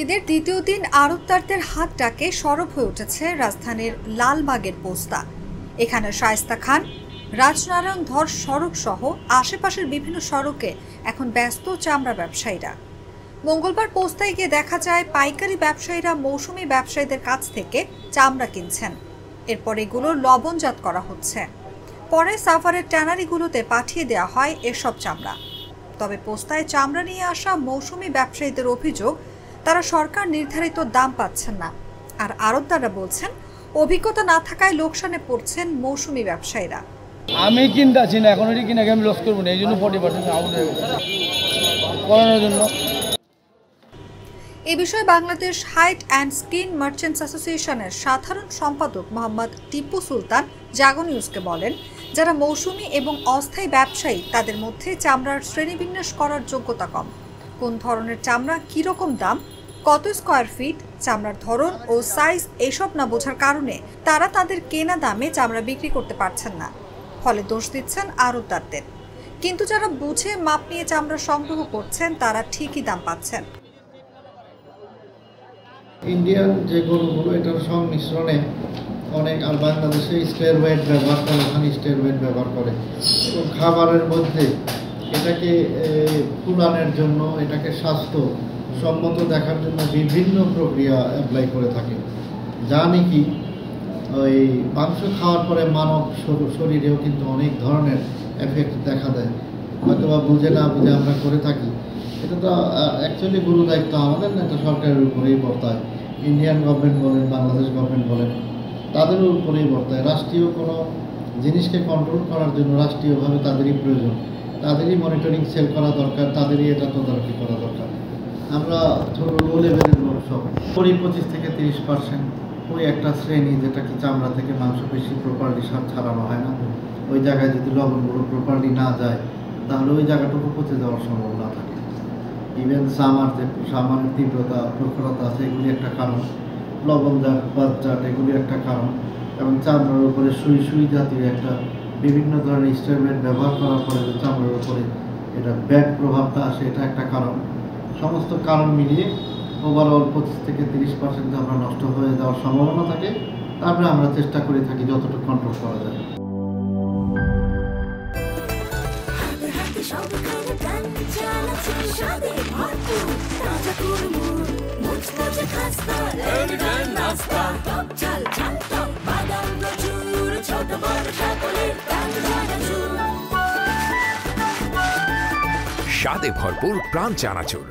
ঈদের দ্বিতীয় দিন আড়তদারদের হাত ডাকে সরব হয়ে উঠেছে রাজধানীর লালবাগের পোস্তা। এখানে শায়েস্তা খান, রাজনারায়ণ ধর সড়ক সহ আশেপাশের বিভিন্ন সড়কে এখন ব্যস্ত চামড়া ব্যবসায়ীরা। মঙ্গলবার পোস্তায় গিয়ে দেখা যায় পাইকারি ব্যবসায়ীরা মৌসুমী ব্যবসায়ীদের কাছ থেকে চামড়া কিনছেন। এরপর এগুলো লবণজাত করা হচ্ছে, পরে সাভারের ট্যানারিগুলোতে পাঠিয়ে দেওয়া হয় এসব চামড়া। তবে পোস্তায় চামড়া নিয়ে আসা মৌসুমী ব্যবসায়ীদের অভিযোগ, তারা সরকার নির্ধারিত দাম পাচ্ছেন না। আর আড়তদাররা বলছেন, অভিজ্ঞতা না থাকায় লোকসানে পড়ছেন মৌসুমী ব্যবসায়ীরা। আমি কিনতেছি না, এখন কিনে আমি লস করবো না, এই জন্য 40% আউট হয়ে গেছে করানোর জন্য। এ বিষয়ে Bangladesh hide and skin merchants অ্যাসোসিয়েশনের সাধারণ সম্পাদক মোহাম্মদ টিপু সুলতান জাগো নিউজকে বলেন, যারা মৌসুমী এবং অস্থায়ী ব্যবসায়ী তাদের মধ্যে চামড়ার শ্রেণীবিন্যাস করার যোগ্যতা কম। কোন ধরনের চামড়া, কীরকম দাম, কত স্কোয়ার ফিট, চামড়ার ধরন ও সাইজ এসব না বোঝার কারণে তারা তাদের কেনা দামে চামড়া বিক্রি করতে পারছেন না। ফলে দোষ দিচ্ছেন আড়তদারদের। কিন্তু যারা বুঝে মাপ নিয়ে চামড়া সংগ্রহ করছেন তারা ঠিকই দাম পাচ্ছেন। ইন্ডিয়ান যে গরুগুলো এটার সংমিশ্রণে অনেক, আর বাংলাদেশে স্টেয়ার ওয়েট ব্যবহার করে, ওখানে স্টেয়ার ওয়েট ব্যবহার করে এবং খাবারের মধ্যে এটাকে ফুলানোর জন্য, এটাকে স্বাস্থ্য সম্মত দেখার জন্য বিভিন্ন প্রক্রিয়া অ্যাপ্লাই করে থাকে, যা নাকি ওই মাংস খাওয়ার পরে মানব শরীরেও কিন্তু অনেক ধরনের এফেক্ট দেখা দেয়। হয়তো বা বুঝে না বুঝে আমরা করে থাকি। এটা তো অ্যাকচুয়ালি গুরু দায়িত্ব আমাদের না, এটা সরকারের উপরেই বর্তায়। ইন্ডিয়ান গভর্নমেন্ট বলেন, বাংলাদেশ গভর্নমেন্ট বলেন, তাদের উপরেই বর্তায়। রাষ্ট্রীয় কোনো জিনিসকে কন্ট্রোল করার জন্য রাষ্ট্রীয়ভাবে তাদেরই প্রয়োজন, তাদেরই মনিটরিং সেল করা দরকার, তাদেরই এটা তদারকি করা দরকার। আমরা ছোটো লো লেভেলের লোক সব 25 থেকে 30% ওই একটা শ্রেণী, যেটা কি চামড়া থেকে মাংস বেশি প্রপারলি ছাড়ানো হয় না, ওই জায়গায় যদি লবণগুলো প্রপারলি না যায় তাহলে ওই জায়গাটুকু পচে যাওয়ার সম্ভাবনা থাকে। ইভেন সামারের তীব্রতা, প্রখরতা আছে, এগুলি একটা কারণ। লবণজাত, বাতজাত এগুলি একটা কারণ। এবং চামড়ার উপরে সুই জাতীয় একটা বিভিন্ন ধরনের স্টেরয়েড ব্যবহার করার পরে যে চামড়ার উপরে এটা ব্যাড প্রভাবটা আসে, এটা একটা কারণ। সমস্ত কারণ মিলিয়ে ওভারঅল 25 থেকে 30% আমরা নষ্ট হয়ে যাওয়ার সম্ভাবনা থাকে। তারপরে আমরা চেষ্টা করে থাকি যতটুকু কন্ট্রোল করা যায়। স্বাদে ভরপুর প্রাণ চানাচুর।